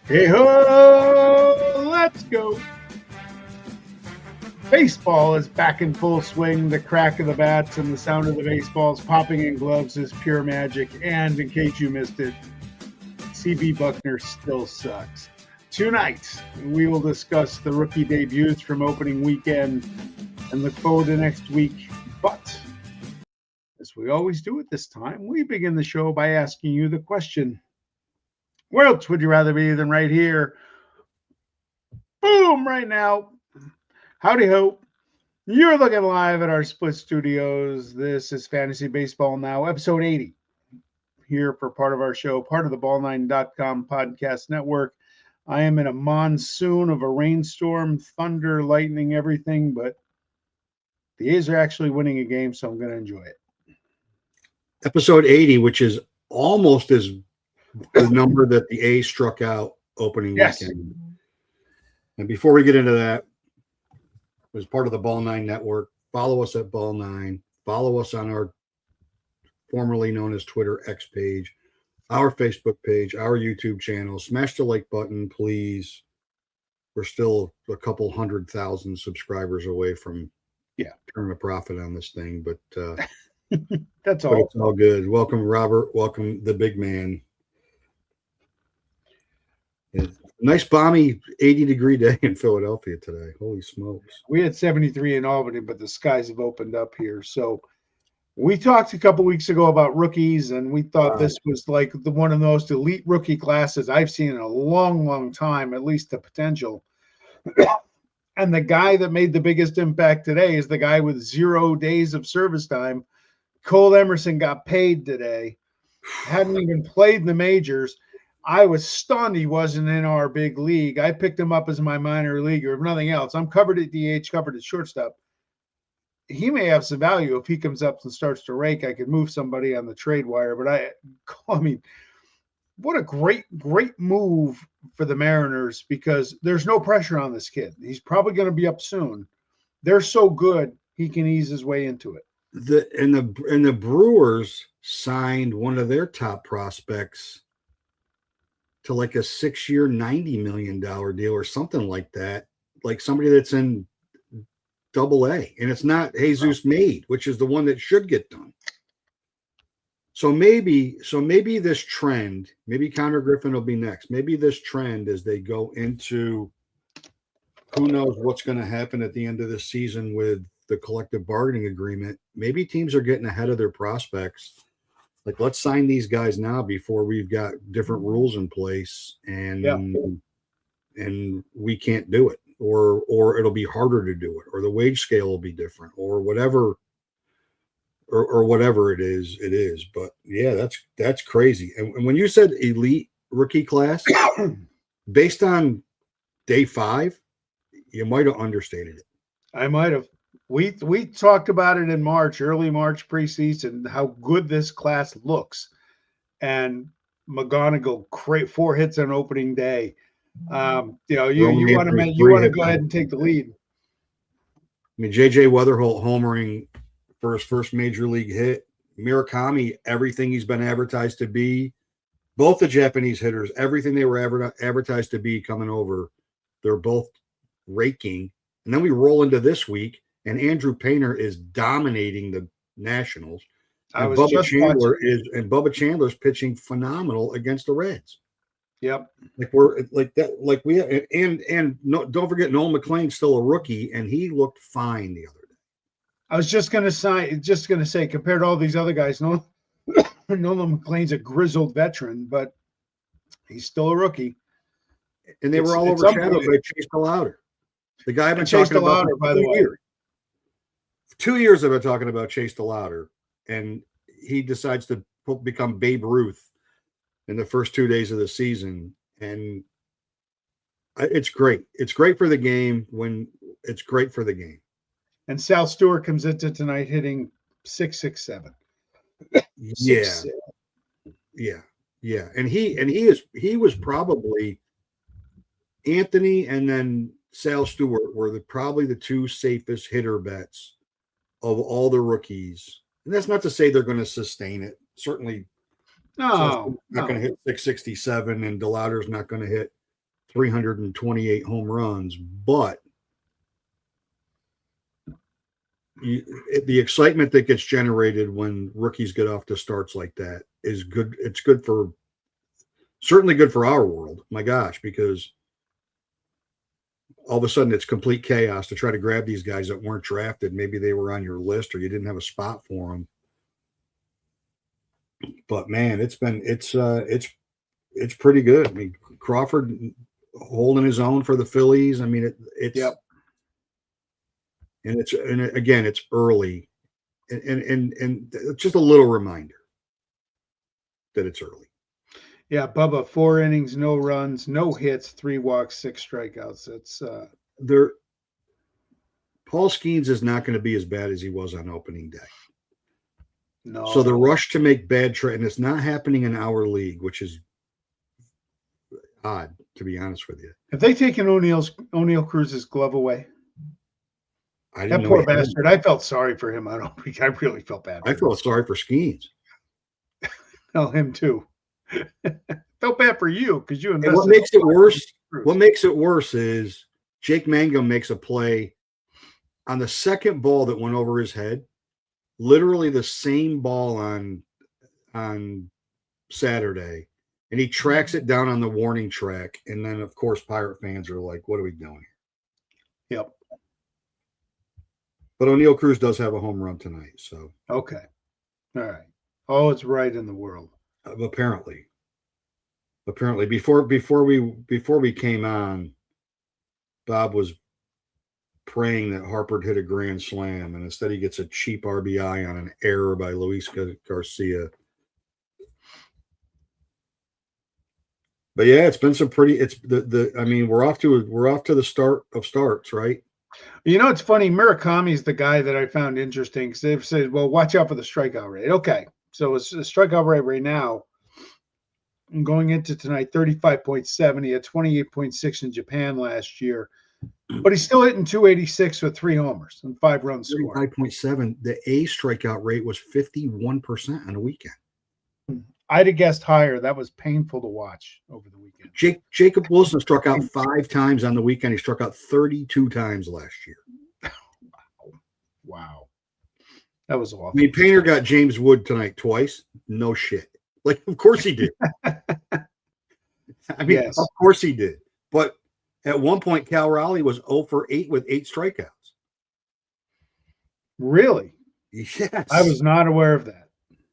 Hey ho, let's go. Baseball is back in full swing. The crack of the bats and the sound of the baseballs popping in gloves is pure magic. And in case you missed it, CB Buckner still sucks. Tonight, we will discuss the rookie debuts from opening weekend and look forward to next week. But as we always do at this time, we begin the show by asking you the question: where else would you rather be than right here? Boom, right now. Howdy ho. You're looking live at our split studios. This is Fantasy Baseball Now, episode 80. Here for part of our show, part of the Ball9.com podcast network. I am in a monsoon of a rainstorm, thunder, lightning, everything, but the A's are actually winning a game, so I'm going to enjoy it. Episode 80, which is almost as the number that the A's struck out opening weekend. And before we get into that, as part of the Ball9 network, follow us at Ball9. Follow us on our formerly known as Twitter X page, our Facebook page, our YouTube channel. Smash the like button, please. We're still a couple 100,000 subscribers away from turning a profit on this thing, but that's all. But it's all good. Welcome, Robert. Welcome, the big man. Nice balmy 80-degree day in Philadelphia today. Holy smokes. We had 73 in Albany, but the skies have opened up here. So we talked a couple weeks ago about rookies, and we thought this was like one of the most elite rookie classes I've seen in a long, long time, at least the potential. And the guy that made the biggest impact today is the guy with 0 days of service time. Cole Emerson got paid today. Hadn't even played in the majors. I was stunned he wasn't in our big league. I picked him up as my minor leaguer, if nothing else. I'm covered at DH, covered at shortstop. He may have some value if he comes up and starts to rake. I could move somebody on the trade wire, but I mean, what a great move for the Mariners, because there's no pressure on this kid. He's probably going to be up soon. They're so good, he can ease his way into it. The Brewers signed one of their top prospects to like a 6-year, $90 million deal or something like that, like somebody that's in Double-A, and it's not Jesus Made, which is the one that should get done. So maybe this trend, maybe Connor Griffin will be next. Maybe this trend, as they go into, who knows what's going to happen at the end of the season with the collective bargaining agreement. Maybe teams are getting ahead of their prospects. Like, let's sign these guys now before we've got different rules in place, and we can't do it, or it'll be harder to do it, or the wage scale will be different, or whatever, or whatever it is. But yeah, that's crazy. And when you said elite rookie class, based on day 5, you might have understated it. I might have. We talked about it in March, early March preseason, how good this class looks. And McGonigal, 4 hits on opening day. You want to go ahead and take the lead. I mean, JJ Weatherholt homering for his first major league hit. Murakami, everything he's been advertised to be. Both the Japanese hitters, everything they were advertised to be coming over, they're both raking. And then we roll into this week, and Andrew Painter is dominating the Nationals. And Bubba Chandler's pitching phenomenal against the Reds. Yep. Don't forget Nolan McLean's still a rookie, and he looked fine the other day. I was just gonna say, compared to all these other guys, Nolan McLean's a grizzled veteran, but he's still a rookie. And they were all overshadowed by Chase DeLauter. The guy I've been talking about by the way. 2 years I've been talking about Chase DeLauter, and he decides to become Babe Ruth in the first 2 days of the season. And it's great. It's great for the game when it's great for the game. And Sal Stewart comes into tonight hitting 6.67. Yeah. And he was probably, Anthony and then Sal Stewart were probably the 2 safest hitter bets of all the rookies. And that's not to say they're going to sustain it. Certainly not going to hit 667, and DeLauter's not going to hit 328 home runs, but the excitement that gets generated when rookies get off to starts like that is good. It's good for certainly good for our world. My gosh, because all of a sudden it's complete chaos to try to grab these guys that weren't drafted. Maybe they were on your list or you didn't have a spot for them. But man, it's pretty good. I mean, Crawford holding his own for the Phillies. I mean, it's Yep. And again, it's early, and just a little reminder that it's early. Yeah, Bubba, 4 innings, no runs, no hits, 3 walks, 6 strikeouts. It's Paul Skeens is not going to be as bad as he was on opening day. no. So the rush to make bad trade, and it's not happening in our league, which is odd, to be honest with you. Have they taken O'Neill Cruz's glove away? I didn't That know poor bastard. I felt sorry for him. I really felt bad. I felt sorry for Skeens. Tell him too. Felt bad for you because you invested. And what makes it worse? What makes it worse is Jake Mangum makes a play on the second ball that went over his head. Literally the same ball on Saturday, and he tracks it down on the warning track. And then, of course, Pirate fans are like, "What are we doing here?" Yep. But O'Neill Cruz does have a home run tonight, so okay, all right. Oh, it's right in the world. Apparently, before we came on, Bob was praying that Harper hit a grand slam, and instead he gets a cheap RBI on an error by Luis Garcia. But yeah, it's been some pretty. It's I mean, we're off to the start of starts, right? You know, it's funny. Murakami's the guy that I found interesting because they've said, "Well, watch out for the strikeout rate." Okay, so it's a strikeout rate right now. I'm going into tonight, 35.7. He had 28.6 in Japan last year, but he's still hitting 286 with 3 homers and 5 runs scored. 35.7. The A strikeout rate was 51% on a weekend. I'd have guessed higher. That was painful to watch over the weekend. Jacob Wilson struck out 5 times on the weekend. He struck out 32 times last year. Wow. That was awful. I mean, Painter got James Wood tonight twice. No shit. Like, of course he did. I mean, Yes. Of course he did. But at one point, Cal Raleigh was 0 for 8 with 8 strikeouts. Really? Yes. I was not aware of that.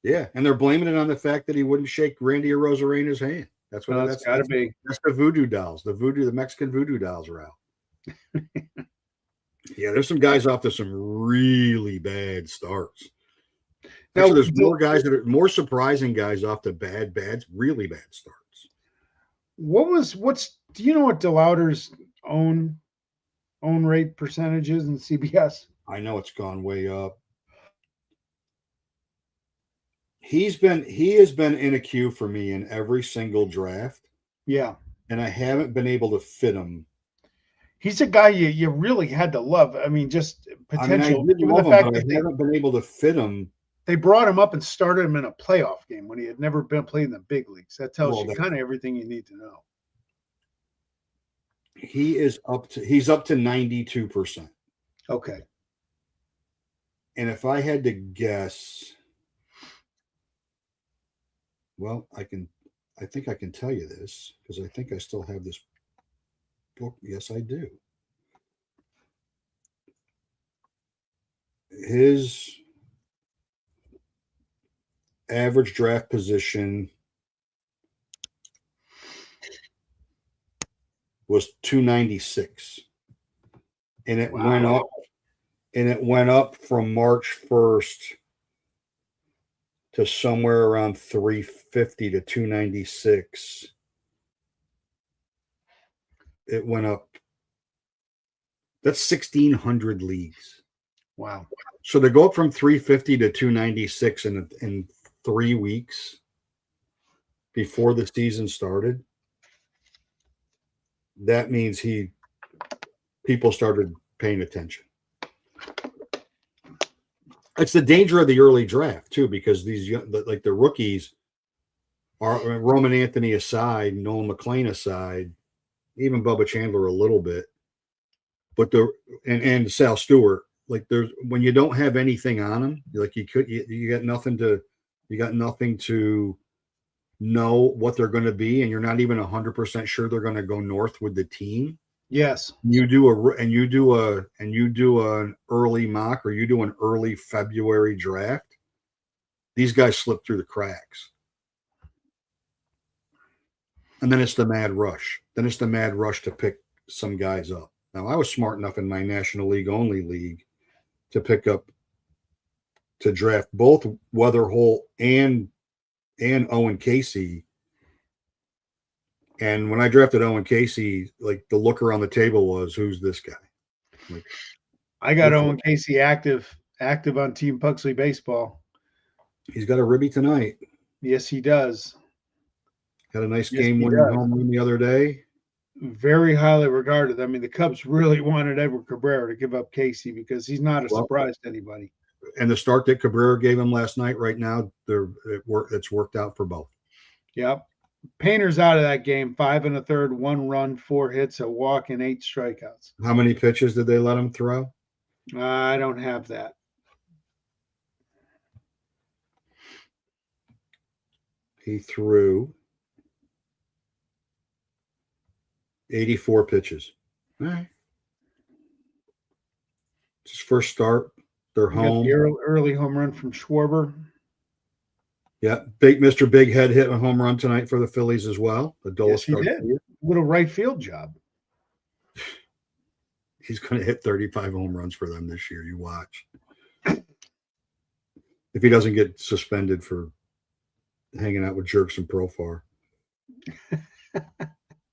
Yeah, and they're blaming it on the fact that he wouldn't shake Randy Arozarena's hand. That's what That's got to be. That's the voodoo dolls. The Mexican voodoo dolls are out. Yeah, there's some guys off to some really bad starts. Actually, Now, there's more guys that are more surprising guys off to really bad starts. Do you know what DeLauder's own rate percentage is in CBS? I know it's gone way up. He has been in a queue for me in every single draft. Yeah. And I haven't been able to fit him. He's a guy you really had to love. I mean, just potential. I did love him, but I haven't been able to fit him. They brought him up and started him in a playoff game when he had never been played in the big leagues. That tells you kind of everything you need to know. He's up to 92%. Okay. And if I had to guess, well, I think I can tell you this because I think I still have this book. Yes, I do. His average draft position was 296, and it went up. And it went up from March 1st to somewhere around 350 to 296. It went up. That's 1,600 leagues. Wow. So to go up from 350 to 296 in 3 weeks before the season started, that means people started paying attention. It's the danger of the early draft too, because these the rookies are, Roman Anthony aside, Nolan McLean aside, even Bubba Chandler a little bit, but and Sal Stewart, like there's when you don't have anything on them, like you got nothing to know what they're going to be, and you're not even 100% sure they're going to go north with the team. Yes. You do an early mock, or you do an early February draft. These guys slip through the cracks. And then it's the mad rush. To pick some guys up. Now, I was smart enough in my National League only league to draft both Weatherholt and Owen Casey. And when I drafted Owen Casey, like the look around the table was, who's this guy? Like, I got Owen Casey active on Team Puxley Baseball. He's got a ribby tonight. Yes, he does. Had a nice game-winning home run the other day. Very highly regarded. I mean, the Cubs really wanted Edward Cabrera to give up Casey because he's not a surprise to anybody. And the start that Cabrera gave him last night, right now, it's worked out for both. Yep. Painter's out of that game. 5 1/3, 1 run, 4 hits, a walk, and 8 strikeouts. How many pitches did they let him throw? I don't have that. He threw 84 pitches. All right. It's his first start. They're home. The early home run from Schwarber. Yeah, Mr. Big Head hit a home run tonight for the Phillies as well. Yes, he did. Little right field job. He's going to hit 35 home runs for them this year. You watch. If he doesn't get suspended for hanging out with jerks in Profar.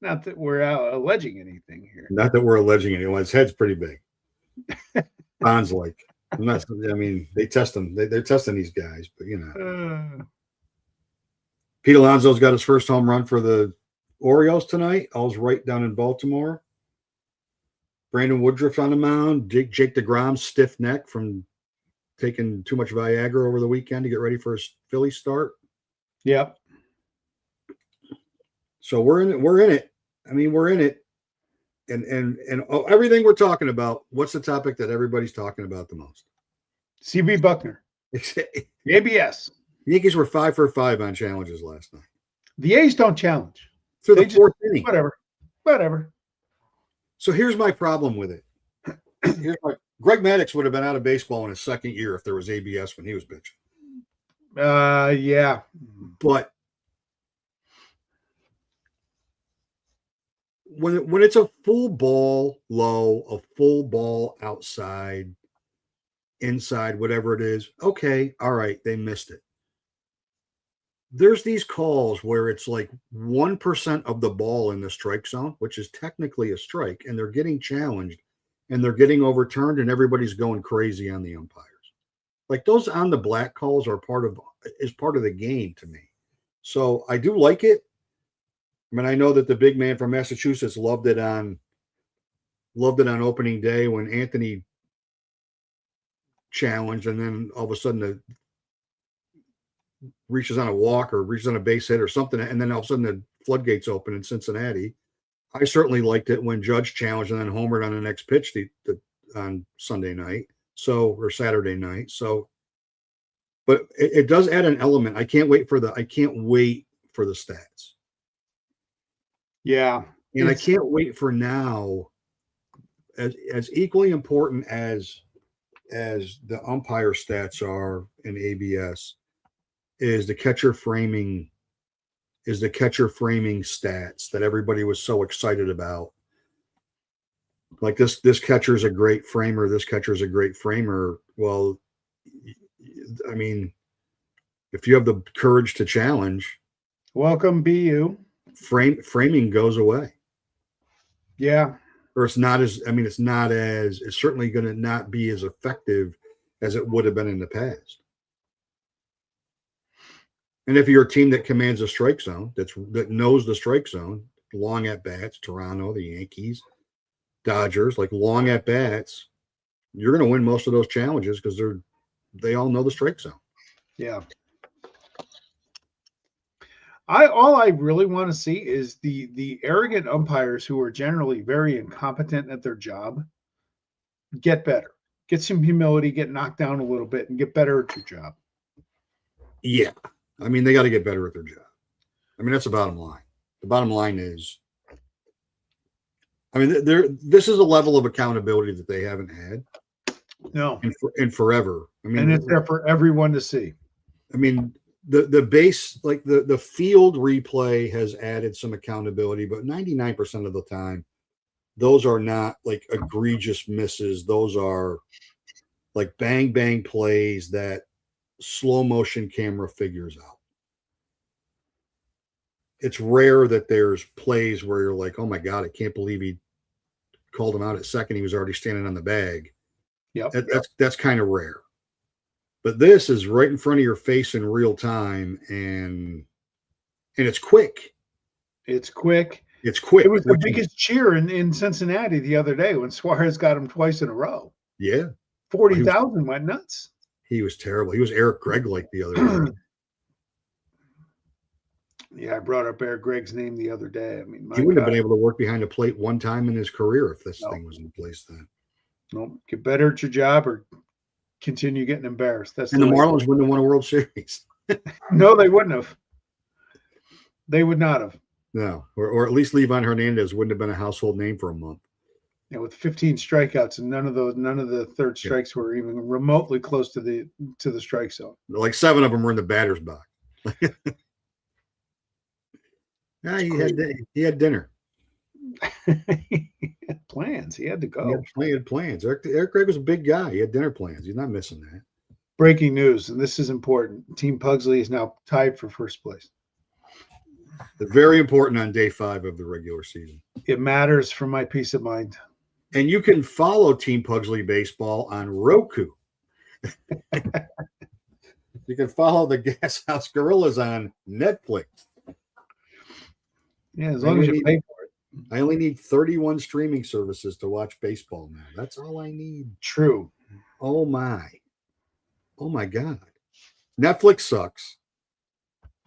Not that we're alleging anything here. Not that we're alleging anything. His head's pretty big. Bonds like. They test them. They're testing these guys, but you know. Pete Alonso's got his first home run for the Orioles tonight. All's right down in Baltimore. Brandon Woodruff on the mound. Jake DeGrom's stiff neck from taking too much Viagra over the weekend to get ready for his Philly start. Yep. So we're in it. I mean, we're in it. And everything we're talking about, what's the topic that everybody's talking about the most? CB Buckner. ABS. The Yankees were 5 for 5 on challenges last night. The A's don't challenge. Through the fourth inning. Whatever. So here's my problem with it. Greg Maddux would have been out of baseball in his second year if there was ABS when he was pitching. Yeah. But when it's a full ball low, a full ball outside, inside, whatever it is, okay, all right, they missed it. There's these calls where it's like 1% of the ball in the strike zone, which is technically a strike, and they're getting challenged and they're getting overturned, and everybody's going crazy on the umpires. Like those on the black calls are part of the game to me. So I do like it. I mean, I know that the big man from Massachusetts loved it on opening day when Anthony challenged, and then all of a sudden reaches on a walk or reaches on a base hit or something, and then all of a sudden the floodgates open in Cincinnati. I certainly liked it when Judge challenged and then homered on the next pitch on Sunday night, or Saturday night. So, but it does add an element. I can't wait for the stats. Yeah, and I can't wait for now. As equally important as the umpire stats are in ABS, is the catcher framing stats that everybody was so excited about. Like this catcher is a great framer. This catcher is a great framer. Well, I mean, if you have the courage to challenge, welcome BU. Framing goes away. Yeah. Or it's certainly going to not be as effective as it would have been in the past. And if you're a team that commands a strike zone, that knows the strike zone, long at bats, Toronto, the Yankees, Dodgers, like long at bats, you're going to win most of those challenges because they all know the strike zone. Yeah. All I really want to see is the arrogant umpires who are generally very incompetent at their job get better. Get some humility, get knocked down a little bit, and get better at your job. Yeah. I mean, they got to get better at their job. I mean, that's the bottom line. The bottom line is, I mean, this is a level of accountability that they haven't had No, in forever. I mean, and it's there for everyone to see. I mean, the base, like the field replay has added some accountability, but 99% of the time, those are not like egregious misses. Those are like bang bang plays that slow motion camera figures out. It's rare that there's plays where you're like, oh my God, I can't believe he called him out at second. He was already standing on the bag. Yep. That's kind of rare. But this is right in front of your face in real time, and it's quick. It's quick. It's quick. It was the biggest cheer in Cincinnati the other day when Suarez got him twice in a row. Yeah. 40,000 went nuts. He was terrible. He was Eric Gregg like the other day. Yeah, I brought up Eric Gregg's name the other day. I mean, he wouldn't have been able to work behind a plate one time in his career if this thing was in place then. Nope. Get better at your job or continue getting embarrassed. That's and the Marlins wouldn't have won a World Series. No, they wouldn't have. They would not have. No, or at least Livan Hernandez wouldn't have been a household name for a month. Yeah, with 15 strikeouts, and none of the third strikes were even remotely close to the strike zone. Like 7 of them were in the batter's box. Yeah, he had dinner. He had plans. He had to go. He had plans. Eric Gregg was a big guy. He had dinner plans. He's not missing that. Breaking news, and this is important. Team Pugsley is now tied for first place. Very important on day 5 of the regular season. It matters for my peace of mind. And you can follow Team Pugsley Baseball on Roku. You can follow the Gas House Gorillas on Netflix. Yeah, as long as you pay for it. I only need 31 streaming services to watch baseball now. That's all I need. True. Oh my God. Netflix sucks.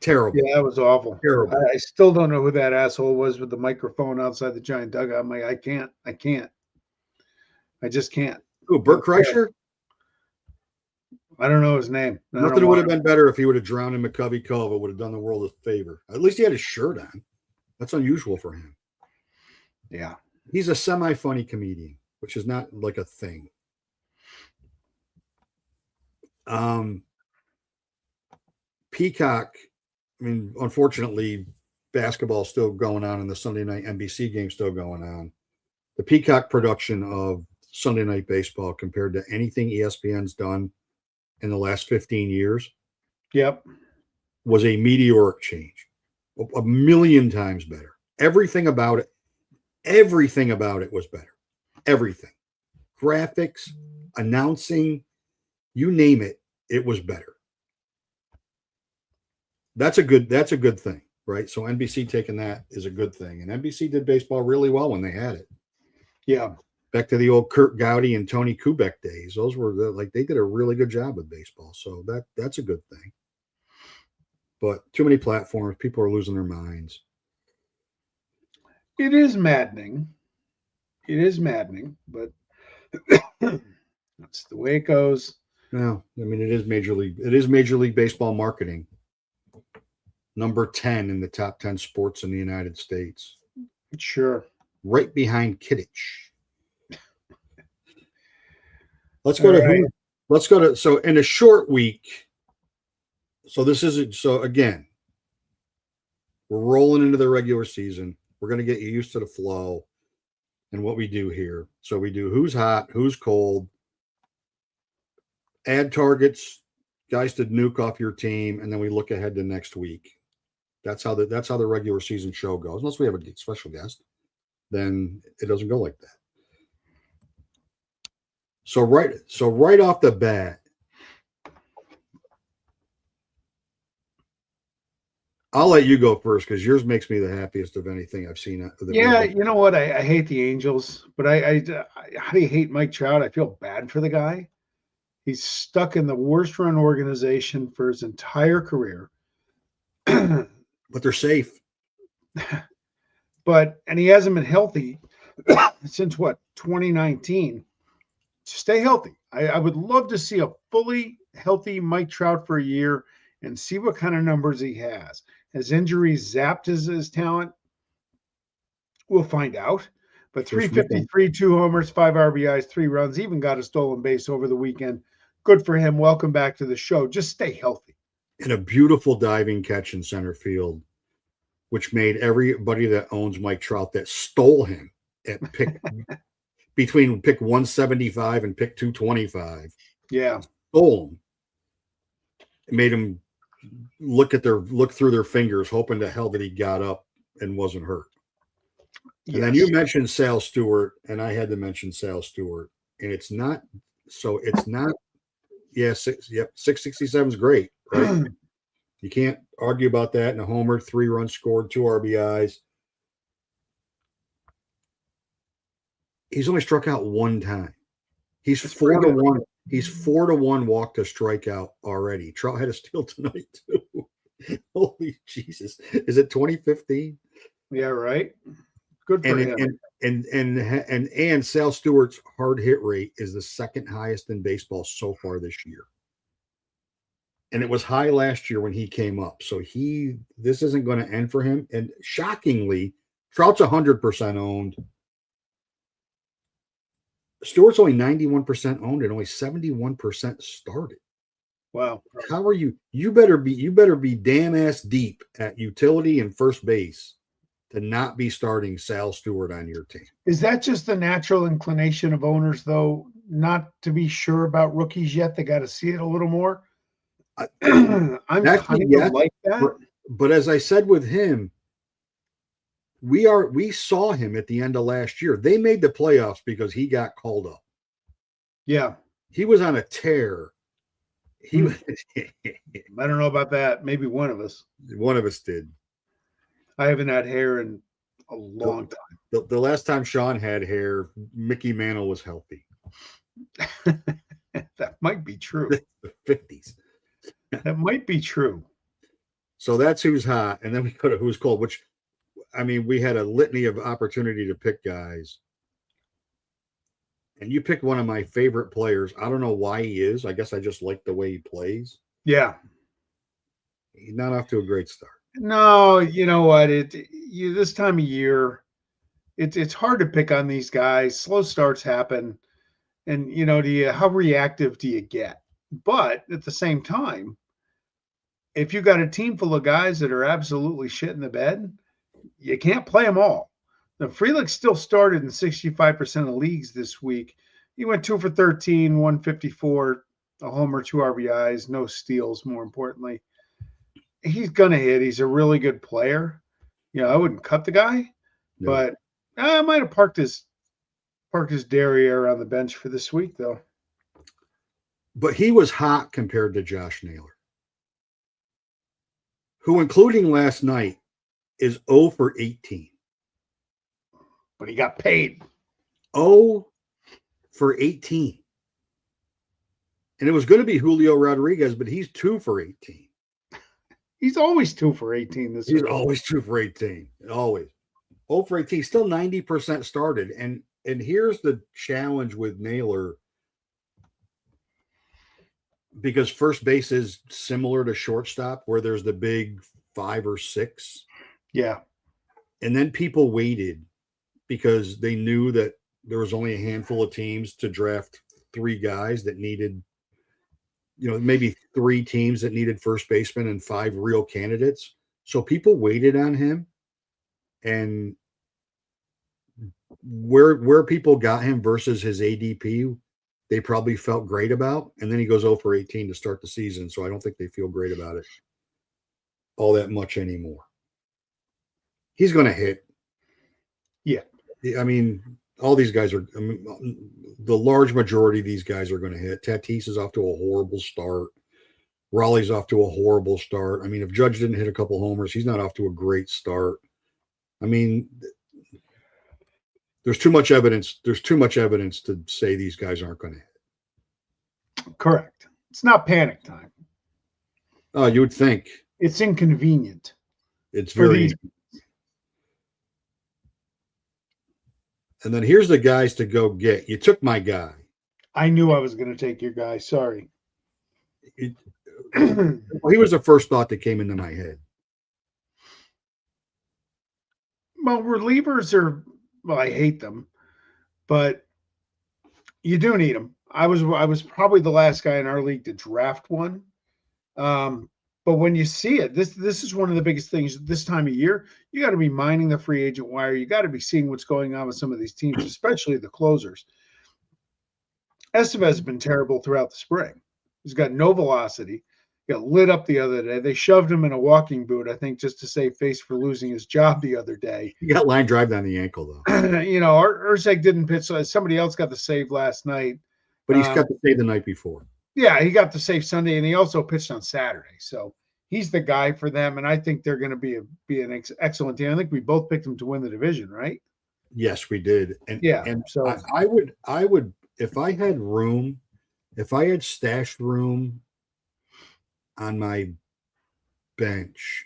Terrible. Yeah, that was awful. Terrible. I still don't know who that asshole was with the microphone outside the giant dugout. I'm like, I can't. I just can't. Who, Bert Kreischer? I don't know his name. Nothing would have been better if he would have drowned in McCovey Cove. It would have done the world a favor. At least he had his shirt on. That's unusual for him. Yeah. He's a semi-funny comedian, which is not like a thing. Peacock, I mean, unfortunately, basketball's still going on and the Sunday night NBC game's still going on. The Peacock production of Sunday Night Baseball compared to anything ESPN's done in the last 15 years was a meteoric change. A million times better. Everything about it was better. Everything. Graphics, announcing, you name it, it was better. That's a good thing, right? So NBC taking that is a good thing. And NBC did baseball really well when they had it. Yeah. Back to the old Kurt Gowdy and Tony Kubek days. Those were they did a really good job with baseball. So that's a good thing. But too many platforms, people are losing their minds. It is maddening. But that's the way it goes. No, I mean it is Major League Baseball marketing. Number 10 in the top 10 sports in the United States. Sure. Right behind Kidditch. Let's go to so in a short week. So again, we're rolling into the regular season. We're going to get you used to the flow and what we do here. So we do who's hot, who's cold, add targets, guys to nuke off your team, and then we look ahead to next week. That's how the regular season show goes. Unless we have a special guest, then it doesn't go like that. So right off the bat, I'll let you go first because yours makes me the happiest of anything I've seen. Yeah, you know what? I hate the Angels, but I how do you hate Mike Trout? I feel bad for the guy. He's stuck in the worst run organization for his entire career. but they're safe. And he hasn't been healthy since what, 2019. Stay healthy. I would love to see a fully healthy Mike Trout for a year and see what kind of numbers he has. Has injuries zapped his talent? We'll find out. But 353, 2 homers, 5 RBIs, 3 runs, even got a stolen base over the weekend. Good for him. Welcome back to the show. Just stay healthy. And a beautiful diving catch in center field, which made everybody that owns Mike Trout that stole him at pick between pick 175 and pick 225. Yeah. Stole him. It made him look through their fingers, hoping to hell that he got up and wasn't hurt. Yes. And then you mentioned Sal Stewart, and I had to mention Sal Stewart. And it's not, yeah, 667 is great, right? You can't argue about that. And a homer, 3 runs scored, 2 RBIs. He's only struck out 1 time. He's 4-1. He's 4-1 walk to strikeout already. Trout had a steal tonight too. Holy Jesus! Is it 2015? Yeah, right. Good for him. And Sal Stewart's hard hit rate is the 2nd highest in baseball so far this year. And it was high last year when he came up. So this isn't going to end for him. And shockingly, Trout's 100% owned. Stewart's only 91% owned and only 71% started. Wow. How are you? You better be damn ass deep at utility and first base to not be starting Sal Stewart on your team. Is that just the natural inclination of owners, though, not to be sure about rookies yet? They got to see it a little more. I'm kind of like that. But as I said with him, we saw him at the end of last year. They made the playoffs because he got called up. Yeah. He was on a tear. I don't know about that. Maybe one of us. One of us did. I haven't had hair in a long time. The last time Sean had hair, Mickey Mantle was healthy. That might be true. The 50s. That might be true. So that's who's hot. And then we go to who's cold, which, I mean, we had a litany of opportunity to pick guys. And you picked one of my favorite players. I don't know why he is. I guess I just like the way he plays. Yeah. He's not off to a great start. No, you know what? This time of year, it's hard to pick on these guys. Slow starts happen. And, how reactive do you get? But at the same time, if you got a team full of guys that are absolutely shit in the bed, you can't play them all. Now, Frelick still started in 65% of leagues this week. He went 2 for 13, 154, a homer, 2 RBIs, no steals, more importantly. He's going to hit. He's a really good player. I wouldn't cut the guy, but I might have parked his derriere on the bench for this week, though. But he was hot compared to Josh Naylor, who, including last night, is 0 for 18. But he got paid. 0 for 18. And it was going to be Julio Rodriguez, but he's 2 for 18. He's always 2 for 18 this year. He's always 2 for 18. Always. 0 for 18. Still 90% started. And here's the challenge with Naylor. Because first base is similar to shortstop, where there's the big 5 or 6. Yeah. And then people waited because they knew that there was only a handful of teams to draft 3 guys that needed, maybe 3 teams that needed first baseman and 5 real candidates. So people waited on him, and where people got him versus his ADP, they probably felt great about. And then he goes 0 for 18 to start the season. So I don't think they feel great about it all that much anymore. He's going to hit. Yeah. I mean, all these guys are, the large majority of these guys are going to hit. Tatis is off to a horrible start. Raleigh's off to a horrible start. I mean, if Judge didn't hit a couple homers, he's not off to a great start. I mean, there's too much evidence. There's too much evidence to say these guys aren't going to hit. Correct. It's not panic time. Oh, you would think. It's inconvenient. It's For very these, easy. And then here's the guys to go get. You took my guy. I knew I was going to take your guy. Sorry. He was the first thought that came into my head. Well, relievers are, well, I hate them, but you do need them. I was probably the last guy in our league to draft one. But when you see it, this is one of the biggest things this time of year. You got to be mining the free agent wire. You got to be seeing what's going on with some of these teams, especially the closers. Estevez has been terrible throughout the spring. He's got no velocity. Got lit up the other day. They shoved him in a walking boot, I think, just to save face for losing his job the other day. He got line drive down the ankle, though. Urzek didn't pitch. So somebody else got the save last night. But he's got the save the night before. Yeah, he got the save Sunday, and he also pitched on Saturday. So he's the guy for them, and I think they're going to be an excellent team. I think we both picked them to win the division, right? Yes, we did. And yeah, and so I would if I had room, if I had stashed room on my bench,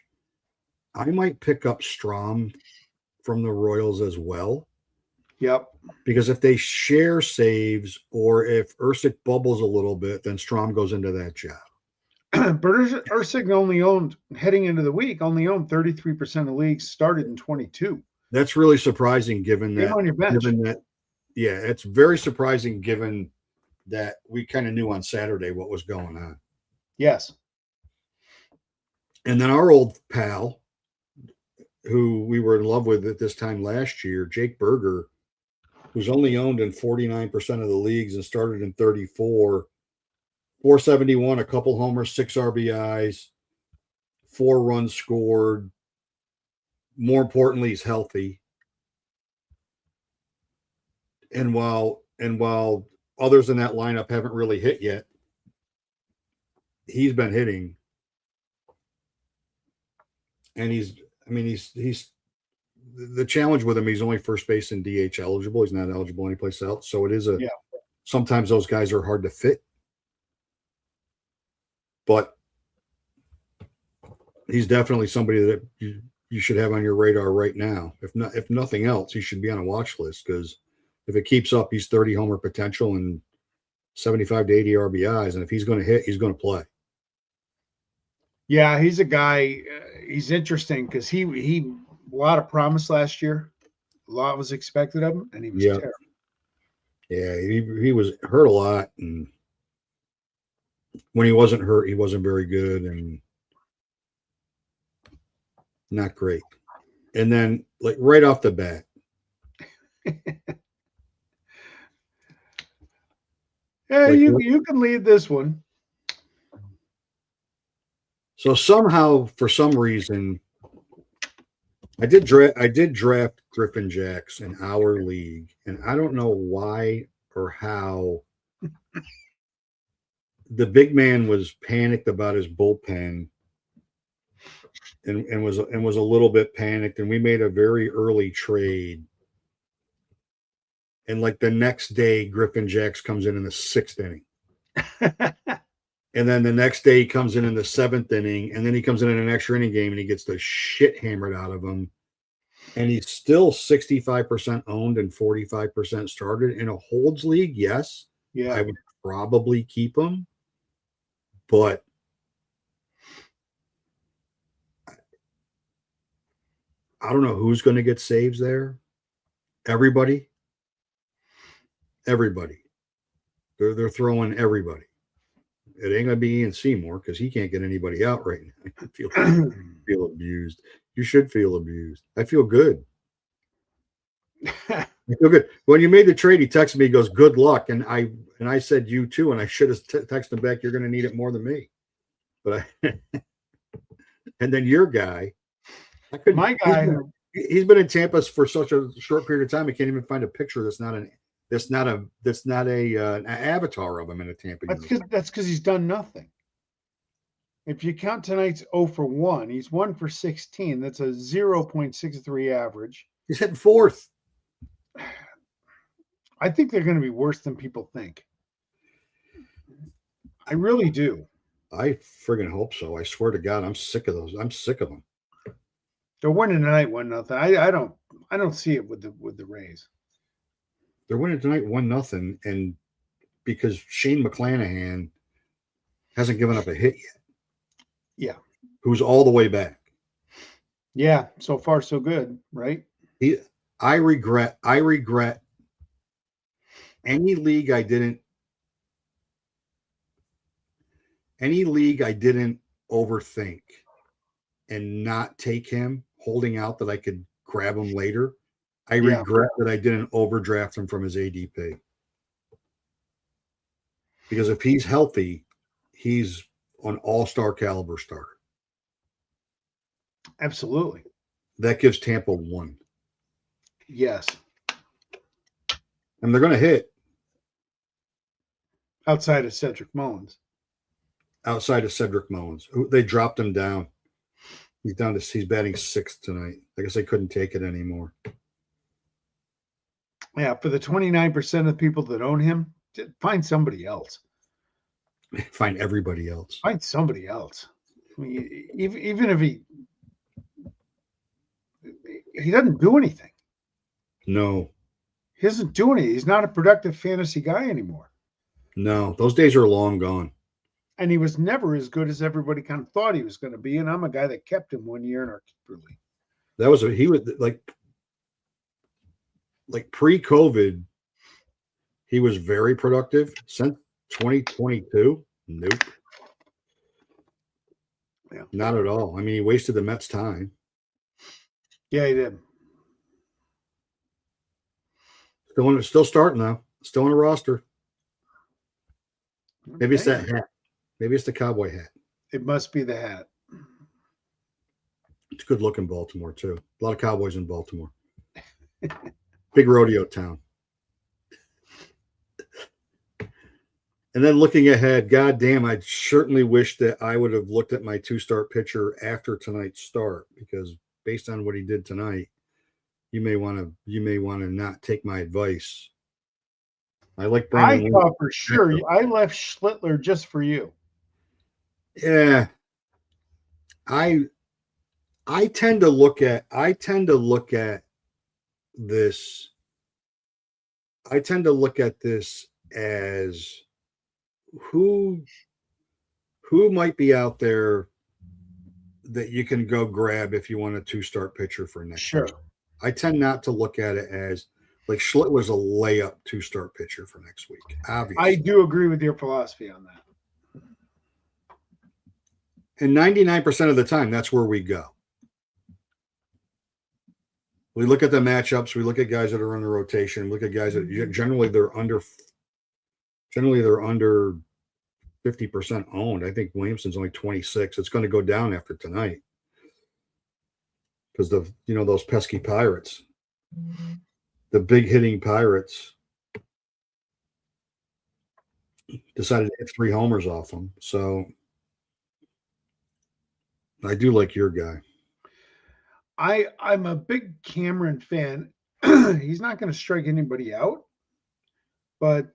I might pick up Strom from the Royals as well. Yep. Because if they share saves or if Ursik bubbles a little bit, then Strom goes into that job. But Ursik only owned, heading into the week, only owned 33% of leagues started in 22. That's really surprising given that. On your bench. Yeah, it's very surprising given that we kind of knew on Saturday what was going on. Yes. And then our old pal, who we were in love with at this time last year, Jake Berger, who's only owned in 49% of the leagues and started in 34, 471, a couple homers, 6 RBIs, 4 runs scored. More importantly, he's healthy. And while others in that lineup haven't really hit yet, he's been hitting. And he's the challenge with him, he's only first base and DH eligible. He's not eligible anyplace else. So it is sometimes those guys are hard to fit. But he's definitely somebody that you should have on your radar right now. If nothing else, he should be on a watch list because if it keeps up, he's 30 homer potential and 75 to 80 RBIs. And if he's going to hit, he's going to play. Yeah, he's a guy. He's interesting because he a lot of promise last year. A lot was expected of him, and he was terrible. Yeah, he was hurt a lot, and when he wasn't hurt, he wasn't very good and not great. And then, like right off the bat, you can lead this one. So somehow, for some reason, I did draft Griffin Jacks in our league, and I don't know why or how. The big man was panicked about his bullpen, and was a little bit panicked, and we made a very early trade. And like the next day, Griffin Jacks comes in the 6th inning. And then the next day he comes in the 7th inning, and then he comes in an extra inning game and he gets the shit hammered out of him. And he's still 65% owned and 45% started in a holds league. Yes. Yeah. I would probably keep him, but I don't know who's going to get saves there. Everybody. They're throwing everybody. It ain't gonna be Ian Seymour because he can't get anybody out right now. I feel abused. You should feel abused. I feel good. I feel good. When you made the trade, he texted me. He goes, "Good luck," and I said, "You too." And I should have texted him back. You're going to need it more than me. But and then your guy, my guy, he's been in Tampa for such a short period of time. I can't even find a picture that's not an avatar of him in a Tampa. That's because he's done nothing. If you count tonight's 0 for 1, he's 1 for 16. That's a 0.63 average. He's hitting 4th. I think they're going to be worse than people think. I really do. I friggin' hope so. I swear to God, I'm sick of those. I'm sick of them. They're winning tonight 1-0. I don't see it with the Rays. They're winning tonight 1-0, and because Shane McClanahan hasn't given up a hit yet. Yeah. Who's all the way back. Yeah, so far so good, right? I regret any league I didn't overthink and not take him, holding out that I could grab him later. I regret that I didn't overdraft him from his ADP. Because if he's healthy, he's an all-star caliber starter. Absolutely. That gives Tampa 1. Yes. And they're going to hit. Outside of Cedric Mullins. They dropped him down. He's batting 6th tonight. I guess they couldn't take it anymore. Yeah, for the 29% of the people that own him, find somebody else. Find everybody else. Find somebody else. I mean, even if he doesn't do anything. No. He doesn't do anything. He's not a productive fantasy guy anymore. No, those days are long gone. And he was never as good as everybody kind of thought he was going to be. And I'm a guy that kept him 1 year in our keeper league. He was like pre-COVID, he was very productive. Since 2022, nope. Yeah. Not at all. I mean, he wasted the Mets' time. Yeah, he did. Still starting though. Still on a roster. Maybe it's that hat. Maybe it's the cowboy hat. It must be the hat. It's good looking Baltimore too. A lot of cowboys in Baltimore. Big rodeo town. And then looking ahead, goddamn, I certainly wish that I would have looked at my 2-start pitcher after tonight's start, because based on what he did tonight, you may want to not take my advice. I like Brandon. I thought for sure I left Schlittler just for you. Yeah. I tend to look at this. I tend to look at this as who might be out there that you can go grab if you want a 2-start pitcher for next year. I tend not to look at it as like Schlittler's a layup 2-start pitcher for next week. Obviously. I do agree with your philosophy on that. And 99% of the time, that's where we go. We look at the matchups. We look at guys that are in the rotation. Look at guys that generally they're under 50% owned. I think Williamson's only 26. It's going to go down after tonight because those pesky Pirates, the big hitting Pirates, decided to hit 3 homers off them. So I do like your guy. I'm a big Cameron fan. He's not going to strike anybody out, but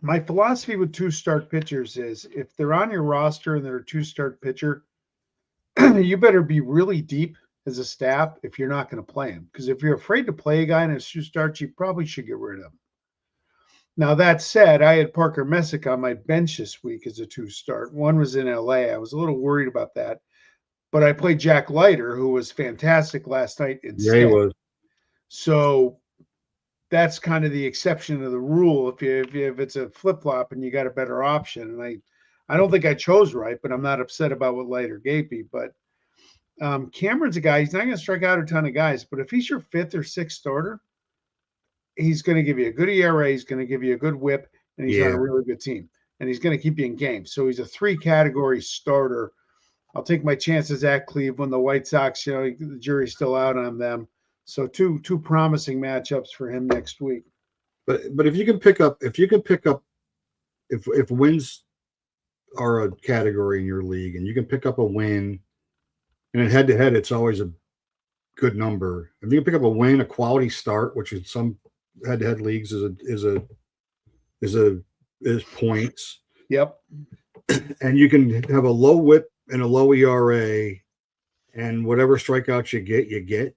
my philosophy with 2-start pitchers is if they're on your roster and they're a 2-start pitcher, you better be really deep as a staff if you're not going to play him. Because if you're afraid to play a guy in a 2-start, you probably should get rid of him. Now, that said, I had Parker Messick on my bench this week as a 2-start. One was in LA. I was a little worried about that. But I played Jack Leiter, who was fantastic last night. Yeah, he was. So that's kind of the exception to the rule. If it's a flip-flop and you got a better option. And I don't think I chose right, but I'm not upset about what Leiter gave me. But Cameron's a guy. He's not going to strike out a ton of guys. But if he's your 5th or 6th starter, he's going to give you a good ERA. He's going to give you a good whip. And he's on a really good team. And he's going to keep you in games. So he's a 3-category starter. I'll take my chances at Cleveland. The White Sox, the jury's still out on them. So two promising matchups for him next week. But if you can pick up if wins are a category in your league and you can pick up a win, and in head-to-head it's always a good number. If you can pick up a win, a quality start, which in some head-to-head leagues is points. Yep. And you can have a low whip and a low ERA And whatever strikeouts you get.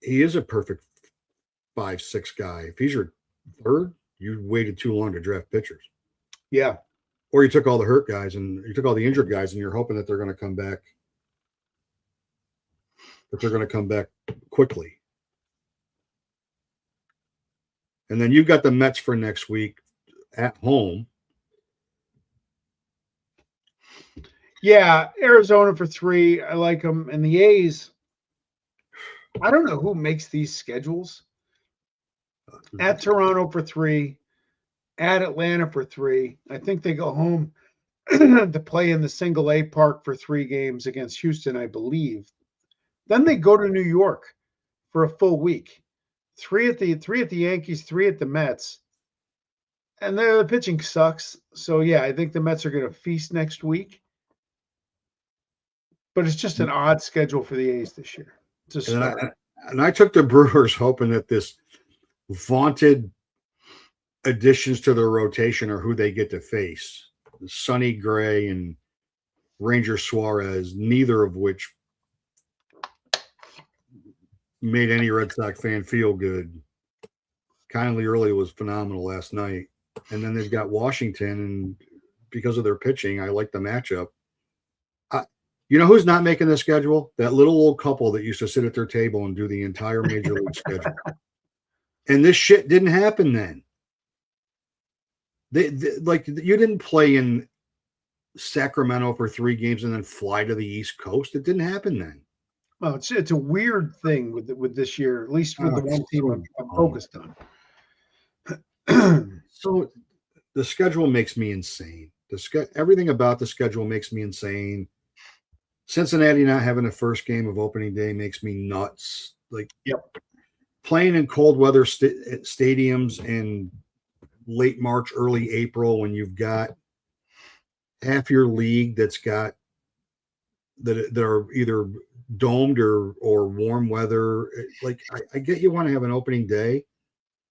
He is a perfect 5-6 guy. If he's your third, you waited too long to draft pitchers. Yeah. Or you took all the hurt guys and you took all the injured guys and you're hoping that they're going to come back. That they're going to come back quickly. And then you've got the Mets for next week at home. Yeah, Arizona for 3. I like them. And the A's, I don't know who makes these schedules. At Toronto for 3, at Atlanta for 3. I think they go home to play in the single A park for 3 games against Houston, I believe. Then they go to New York for a full week. 3 at the Yankees, 3 at the Mets. And the pitching sucks. So yeah, I think the Mets are going to feast next week. But it's just an odd schedule for the A's this year. And I took the Brewers hoping that this vaunted additions to their rotation are who they get to face. Sonny Gray and Ranger Suarez, neither of which made any Red Sox fan feel good. Kindly Early was phenomenal last night. And then they've got Washington, and because of their pitching, I like the matchup. You know who's not making the schedule? That little old couple that used to sit at their table and do the entire Major League schedule. And this shit didn't happen then. They like you didn't play in Sacramento for 3 games and then fly to the East Coast. It didn't happen then. Well, it's a weird thing with this year, at least with the one team I'm focused on. So the schedule makes me insane. Everything about the schedule makes me insane. Cincinnati not having the first game of opening day makes me nuts. Like, playing in cold weather stadiums in late March, early April, when you've got half your league that are either domed or warm weather. Like, I get you want to have an opening day,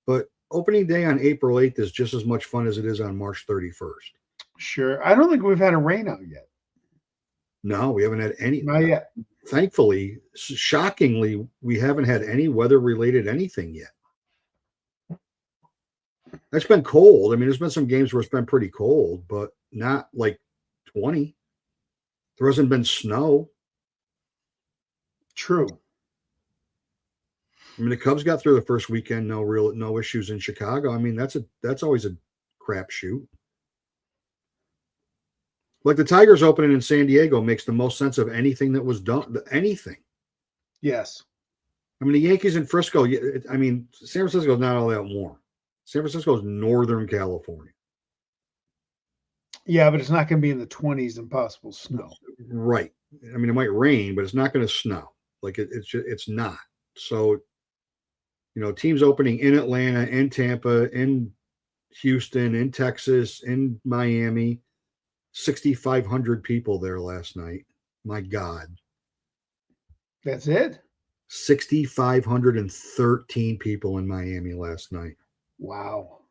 but opening day on April 8th is just as much fun as it is on March 31st. Sure. I don't think we've had a rain out yet. No, we haven't had any. Not yet. Thankfully, shockingly, we haven't had any weather-related anything yet. It's been cold. I mean, there's been some games where it's been pretty cold, but not like 20. There hasn't been snow. True. I mean, the Cubs got through the first weekend, no issues in Chicago. I mean, that's always a crapshoot. Like the Tigers opening in San Diego makes the most sense of anything that was done. Anything. Yes. I mean, the Yankees in Frisco. I mean, San Francisco is not all that warm. San Francisco is Northern California. Yeah, but it's not going to be in the 20s and possible snow. Right. I mean, it might rain, but it's not going to snow. Like it's not. So, teams opening in Atlanta, in Tampa, in Houston, in Texas, in Miami. 6,500 people there last night. My God. That's it? 6,513 people in Miami last night. Wow.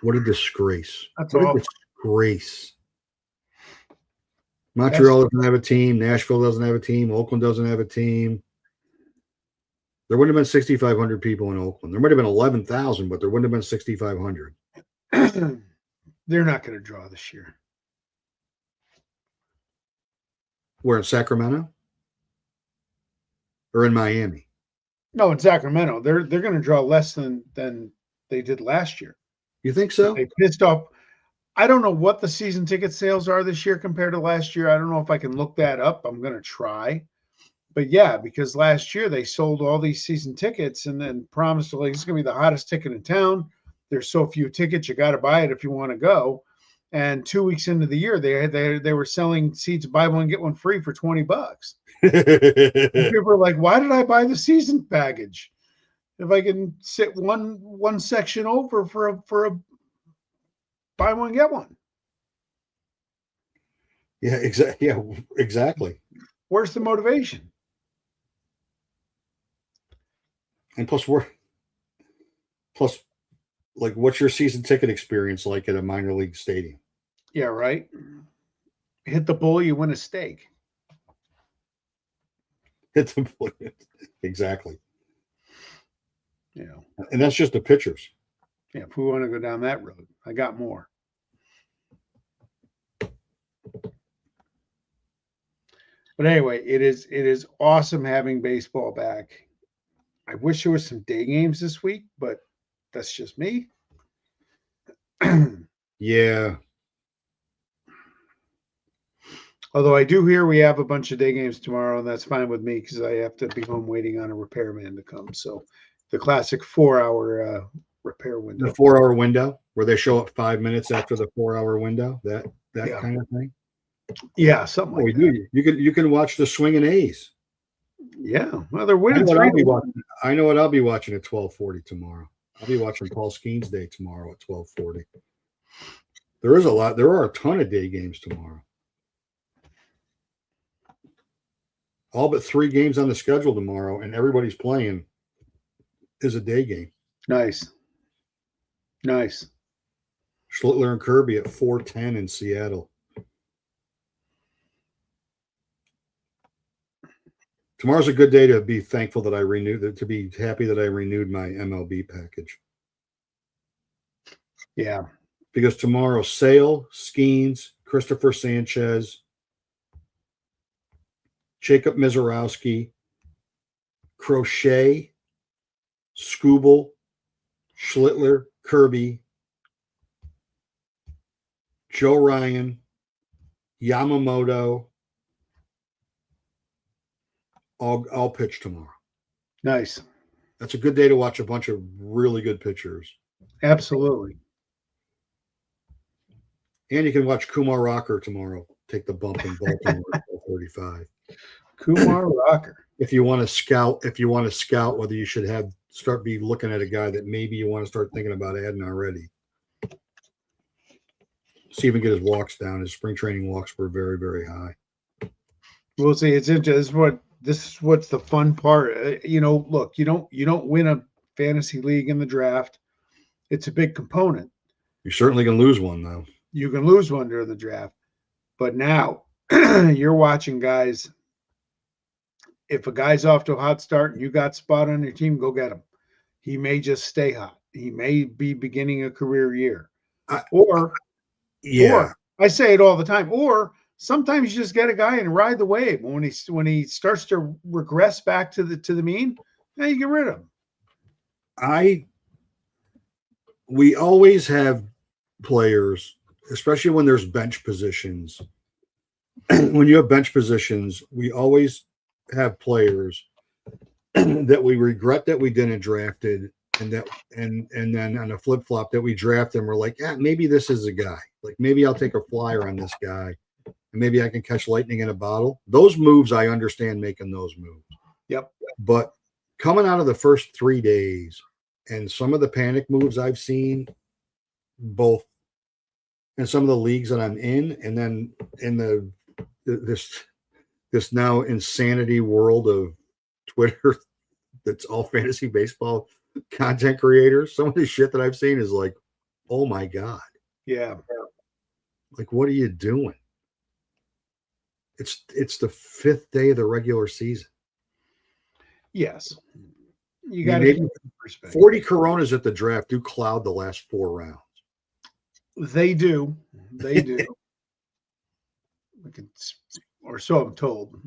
What a disgrace. That's what awful. A disgrace. Montreal doesn't have a team. Nashville doesn't have a team. Oakland doesn't have a team. There wouldn't have been 6,500 people in Oakland. There might have been 11,000, but there wouldn't have been 6,500. They're not going to draw this year. Where, in Sacramento? Or in Miami? No, in Sacramento. They're going to draw less than they did last year. You think so? They pissed off. I don't know what the season ticket sales are this year compared to last year. I don't know if I can look that up. I'm going to try. But yeah, because last year they sold all these season tickets and then promised, like, it's going to be the hottest ticket in town. There's so few tickets, you got to buy it if you want to go. And 2 weeks into the year, they were selling seats, buy one get one free for $20. People were like, "Why did I buy the season package if I can sit one section over for a buy one get one?" Yeah, exactly. Yeah, exactly. Where's the motivation? And plus, like, what's your season ticket experience like at a minor league stadium? Yeah, right. hit the bull, you win a steak. It's exactly. You know, And that's just the pitchers. yeah, if we want to go down that road, I got more. But anyway, it is awesome having baseball back. I wish there was some day games this week, but that's just me. Yeah. Although I do hear we have a bunch of day games tomorrow, and that's fine with me because I have to be home waiting on a repairman to come. So the classic 4-hour repair window. The 4-hour window where they show up 5 minutes after the 4-hour window, that Yeah. kind of thing. Yeah, something Oh, like we that. do. You can watch the swinging A's. Yeah. Well, they're I winning know what I'll be 3-1. watching. I know what I'll be watching at 12:40 tomorrow. I'll be watching Paul Skeens Day tomorrow at 12:40. There is a lot. There are a ton of day games tomorrow. All but 3 games on the schedule tomorrow, and everybody's playing is a day game. Nice. Nice. Schlittler and Kirby at 4:10 in Seattle. Tomorrow's a good day to be thankful that I renewed, to be happy that I renewed my MLB package. Yeah. Because tomorrow, Sale, Skeens, Christopher Sanchez, Jacob Mizorowski, Crochet, Skubal, Schlittler, Kirby, Joe Ryan, Yamamoto, all pitch tomorrow. Nice. That's a good day to watch a bunch of really good pitchers. Absolutely. And you can watch Kumar Rocker tomorrow take the bump in Baltimore at 35. Kumar Rocker. If you want to scout whether you should be looking at a guy that maybe you want to start thinking about adding already. See if he can get his walks down. His spring training walks were very, very high. We'll see. It's interesting. This is what's the fun part. Look, you don't win a fantasy league in the draft. It's a big component. You're certainly going to lose one, though. You can lose one during the draft. But now you're watching guys. If a guy's off to a hot start and you got spot on your team, go get him. He may just stay hot. He may be beginning a career year. Or I say it all the time. Or sometimes you just get a guy and ride the wave. When he starts to regress back to the mean, now you get rid of him. We always have players, especially when there's bench positions. When you have bench positions, we always have players that we regret that we didn't drafted, and then on a flip flop that we draft and we're like, yeah, maybe this is a guy. Like maybe I'll take a flyer on this guy, and maybe I can catch lightning in a bottle. Those moves, I understand making those moves. Yep. But coming out of the first 3 days, and some of the panic moves I've seen, both in some of the leagues that I'm in, and then in this now insanity world of Twitter that's all fantasy baseball content creators. Some of the shit that I've seen is like, oh my God. Yeah. Like, what are you doing? It's the 5th day of the regular season. Yes. You got to keep perspective. 40 Coronas at the draft do cloud the last 4 rounds. They do. Or so I'm told.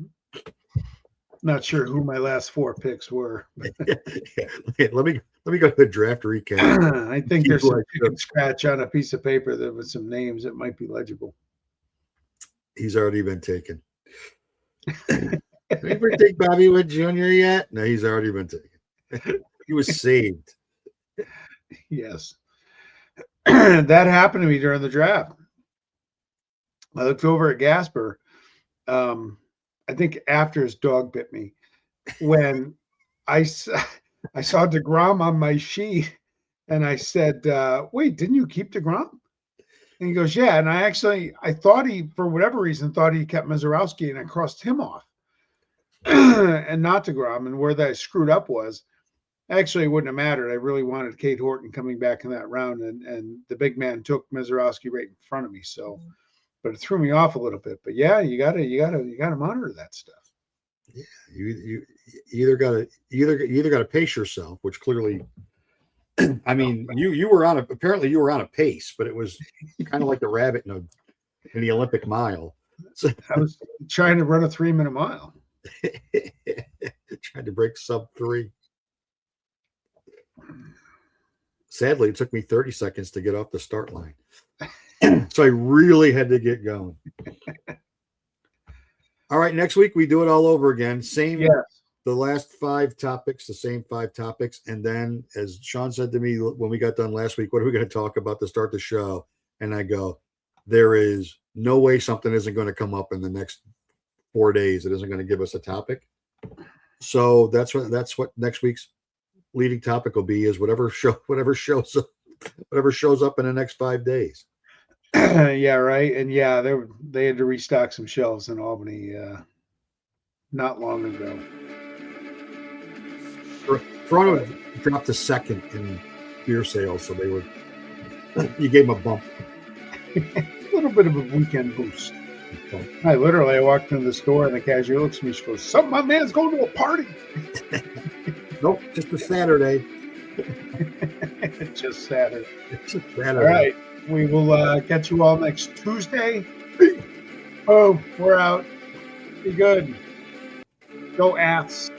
Not sure who my last 4 picks were. Yeah. Let me go to the draft recap. I think there's some scratch on a piece of paper that with some names that might be legible. He's already been taken. Did you ever take Bobby Witt Jr. yet? No, he's already been taken. He was saved. Yes. That happened to me during the draft. I looked over at Gasper. I think after his dog bit me, when I saw DeGrom on my sheet, and I said, wait, didn't you keep DeGrom? And he goes, yeah. And I thought he, for whatever reason, thought he kept Mizorowski, and I crossed him off and not DeGrom. And where that screwed up was, actually, it wouldn't have mattered. I really wanted Kate Horton coming back in that round, and the big man took Mizorowski right in front of me. So, but it threw me off a little bit. But yeah, you gotta monitor that stuff. You either gotta pace yourself, which clearly, I mean, you were apparently you were on a pace, but it was kind of like the rabbit in the Olympic mile. So, I was trying to run a 3-minute mile. tried to break sub 3. Sadly, it took me 30 seconds to get off the start line. So I really had to get going. All right, next week we do it all over again. Same, Yes. the last 5 topics, the same 5 topics. And then, as Sean said to me when we got done last week, what are we going to talk about to start the show? And I go, there is no way something isn't going to come up in the next 4 days. It isn't going to give us a topic. So that's what next week's leading topic will be, is whatever shows up in the next 5 days. Yeah, right. And yeah, they had to restock some shelves in Albany not long ago. Toronto dropped a second in beer sales, so you gave them a bump. A little bit of a weekend boost. I walked into the store and the cashier looks at me. She goes, my man's going to a party." Nope, just a Saturday. Just Saturday. Just a Saturday. All right. We will catch you all next Tuesday. Oh, we're out. Be good. Go Ats.